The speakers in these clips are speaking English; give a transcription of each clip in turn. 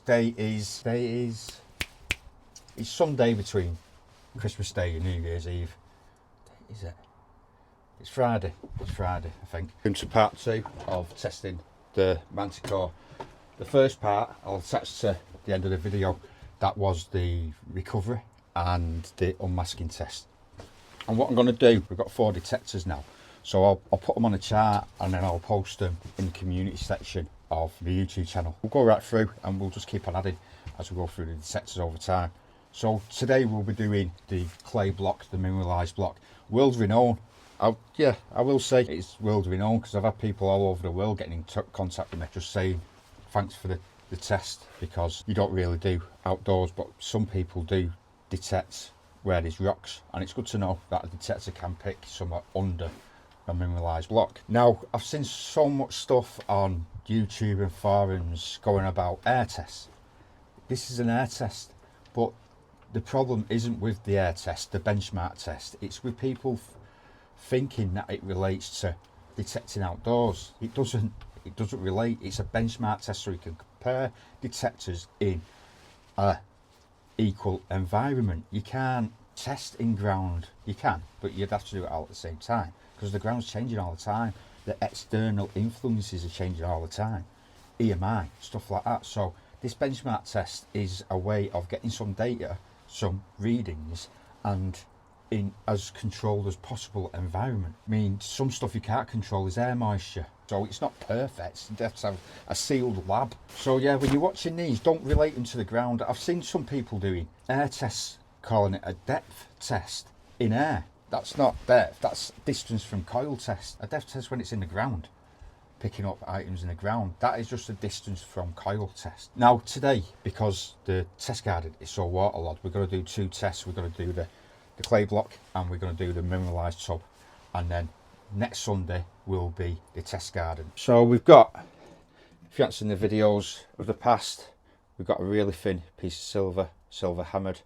Date is it's Sunday between Christmas Day and New Year's Eve. Is it? It's Friday. It's Friday, I think. Into part 2 of testing the Manticore. The first part I'll attach to the end of the video. That was the recovery and the unmasking test. And what I'm going to do, we've got 4 detectors now, so I'll put them on a chart and then I'll post them in the community section of the YouTube channel. We'll go right through and we'll just keep on adding as we go through the detectors over time. So today we'll be doing the clay block, the mineralized block, world renowned. I will say it's world renowned because I've had people all over the world getting in contact with me just saying thanks for the test, because you don't really do outdoors, but some people do detect where there's rocks, and it's good to know that a detector can pick somewhere under a mineralized block. Now, I've seen so much stuff on YouTube and forums going about air tests. This is an air test, but the problem isn't with the air test, the benchmark test. It's with people thinking that it relates to detecting outdoors. It doesn't relate. It's a benchmark test, so you can compare detectors in a equal environment. You can't test in ground. You can, but you'd have to do it all at the same time because the ground's changing all the time. The external influences are changing all the time. EMI, stuff like that. So this benchmark test is a way of getting some data, some readings, and in as controlled as possible environment. I mean, some stuff you can't control is air moisture, so it's not perfect. You have to have a sealed lab. So yeah, when you're watching these, don't relate them to the ground. I've seen some people doing air tests, calling it a depth test in air. That's not depth, that's distance from coil test. A depth test when it's in the ground, picking up items in the ground. That is just a distance from coil test. Now today, because the test garden is so waterlogged, we're going to do 2 tests. We're going to do the clay block and we're going to do the mineralized tub, and then next Sunday will be the test garden. So we've got, if you haven't seen the videos of the past, we've got a really thin piece of silver hammered,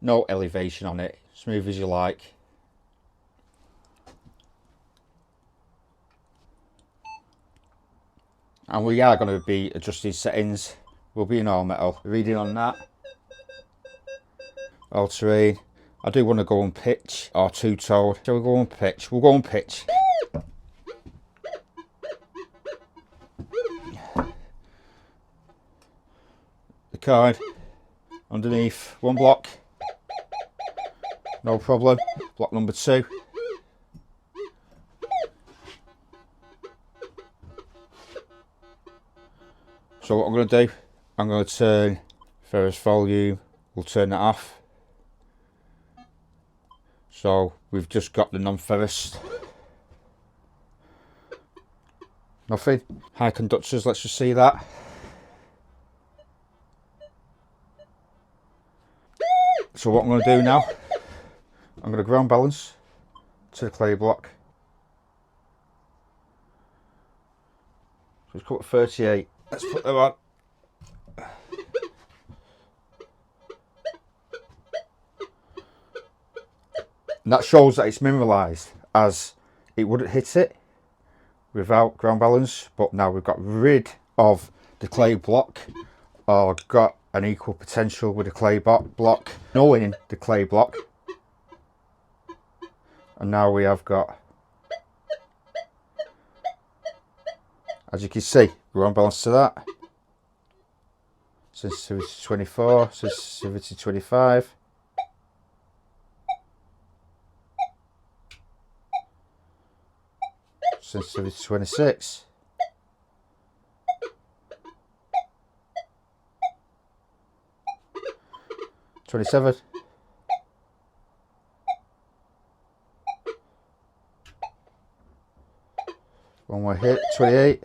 no elevation on it, smooth as you like. And we are going to be adjusting settings. We'll be in all metal. Reading on that, all terrain. I do want to go on pitch or two-toed. Shall we go on pitch? We'll go on pitch. The card underneath 1 block. No problem. Block number 2. So what I'm going to do, I'm going to turn ferrous volume. We'll turn that off. So we've just got the non-ferrous. Nothing. High conductors, let's just see that. So what I'm going to do now, I'm going to ground balance to the clay block. So it's cut at 38. Let's put them on. And that shows that it's mineralized, as it wouldn't hit it without ground balance, but now we've got rid of the clay block, or got an equal potential with the clay block, knowing the clay block, and now we have got, as you can see, ground balance to that, sensitivity 24, sensitivity 25. Sensitivity 26. $27. One more hit, 28.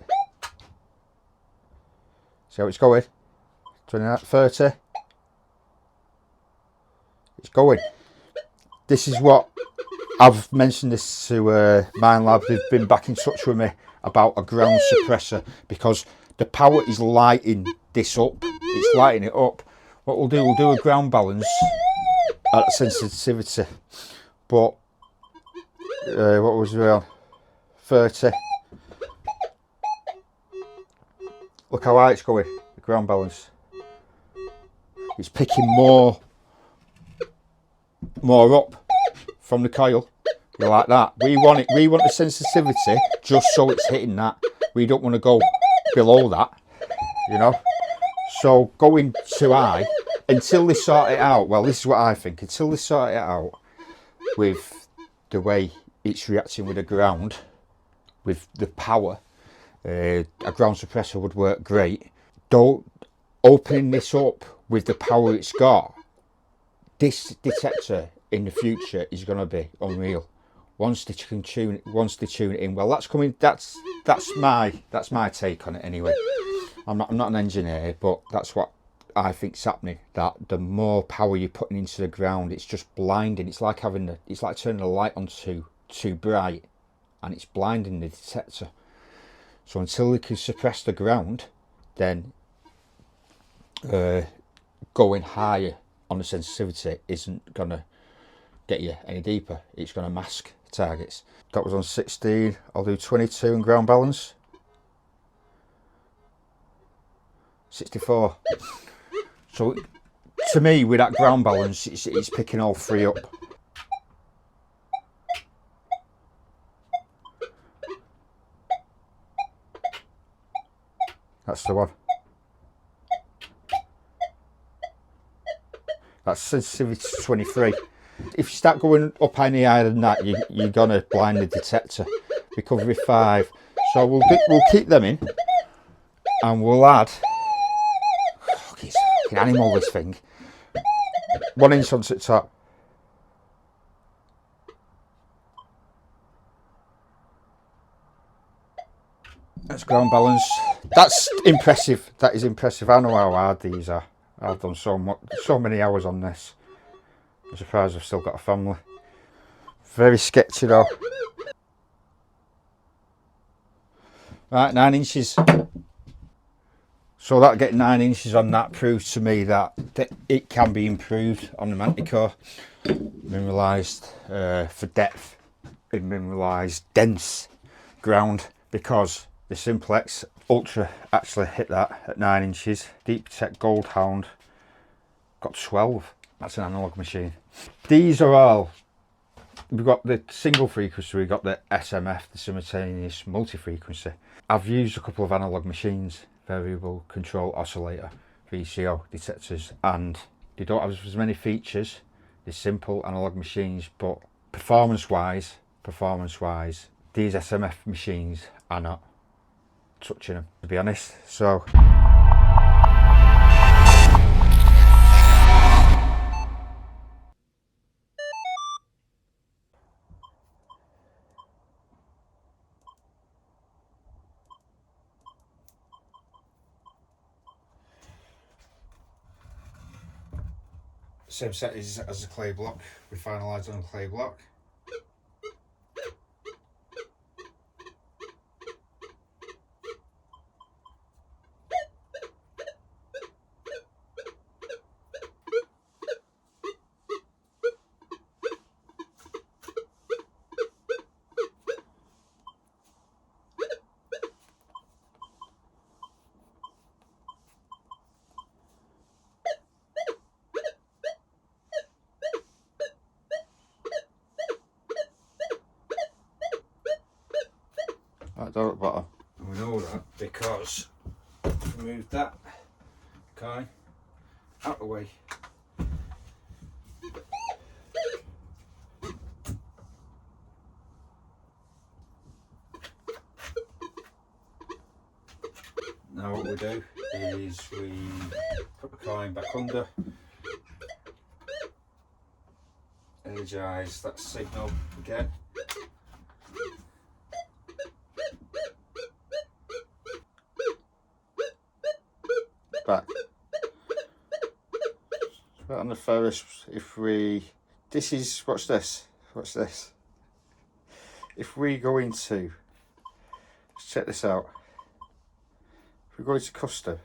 See how it's going. 29, 30. It's going. This is what I've mentioned this to MINELAB. They've been back in touch with me about a ground suppressor, because the power is lighting this up. It's lighting it up. What we'll do a ground balance at sensitivity. But what was we on? 30. Look how high it's going, the ground balance. it's picking more up from the coil. You like that? We want it. We want the sensitivity just so it's hitting that. We don't want to go below that, you know. So going too high until they sort it out. Well, this is what I think. Until they sort it out with the way it's reacting with the ground, with the power, a ground suppressor would work great. Don't opening this up with the power it's got. This detector in the future is going to be unreal. Once they tune it in, well, that's coming. That's my take on it anyway. I'm not an engineer, but that's what I think's happening. That the more power you're putting into the ground, it's just blinding. It's like turning the light on too bright, and it's blinding the detector. So until they can suppress the ground, then going higher on the sensitivity isn't gonna get you any deeper. It's gonna mask targets. That was on 16. I'll do 22 and ground balance. 64. So to me, with that ground balance, it's picking all three up. That's the one. That's sensitivity to 23. If you start going up any higher than that, you're gonna blind the detector. Recovery 5. So we'll keep them in, and we'll add. Fuck, it's a fucking animal, this thing. 1 inch onto the top. That's ground balance. That's impressive. That is impressive. I know how hard these are. I've done so many hours on this. I'm surprised I've still got a family. Very sketchy though. Right, 9 inches. So that getting 9 inches on that proves to me that it can be improved on the Manticore. Mineralized for depth in mineralized dense ground, because the Simplex Ultra actually hit that at 9 inches. DEEPTECH Gold Hound got 12. That's an analog machine. These are all, we've got the single frequency, we've got the SMF, the simultaneous multi-frequency. I've used a couple of analog machines, variable control oscillator, VCO detectors, and they don't have as many features. They're simple analog machines, but performance wise, these SMF machines are not touching them, to be honest. So same set as the clay block. We finalised on the clay block. Right down at the bottom. We know that because we moved that coin out of the way. Now what we do is we put the coin back under, energise that signal again. Back. Right on the ferrous, if we, this is, watch this. If we go into, let's check this out. If we go into custom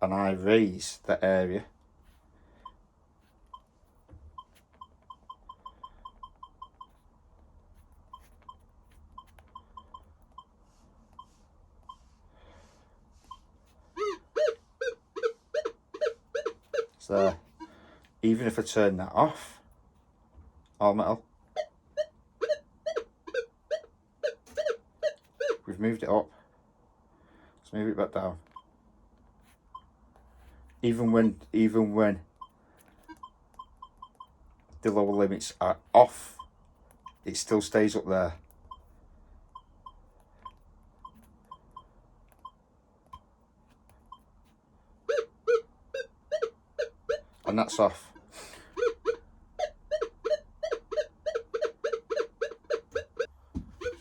and I raise the area, it's there. even if I turn that off, all metal, we've moved it up. Let's move it back down. Even when the lower limits are off, it still stays up there. And that's off.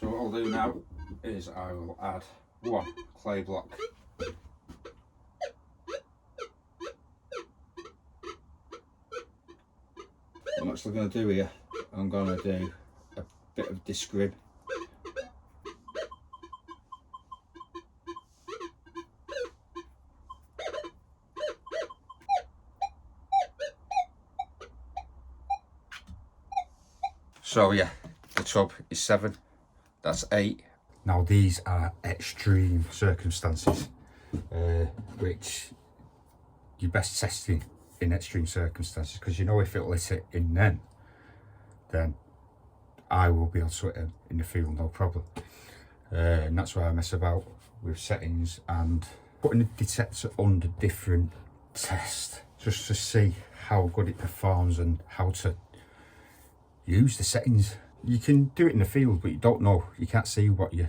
So what I'll do now is I will add one clay block. What I'm actually going to do here, I'm going to do a bit of discrim. So yeah, the tub is 7, that's 8. Now these are extreme circumstances, which you're best testing in extreme circumstances, because you know if it'll hit it in them, then I will be able to hit them in the field, no problem. And that's why I mess about with settings and putting the detector under different tests, just to see how good it performs and how to use the settings. You can do it in the field, but you don't know, you can't see what your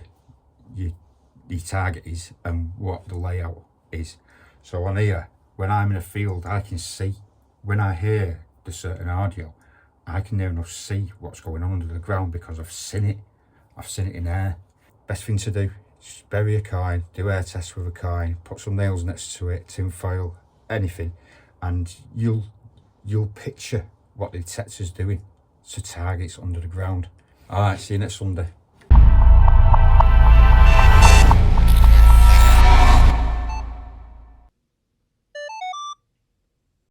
target is and what the layout is. So on here, when I'm in a field, I can see. When I hear the certain audio, I can near enough see what's going on under the ground because I've seen it. I've seen it in air. Best thing to do is bury a coin, do air tests with a coin, put some nails next to it, tin foil, anything, and you'll picture what the detector's doing to targets under the ground. Alright, see you next Sunday.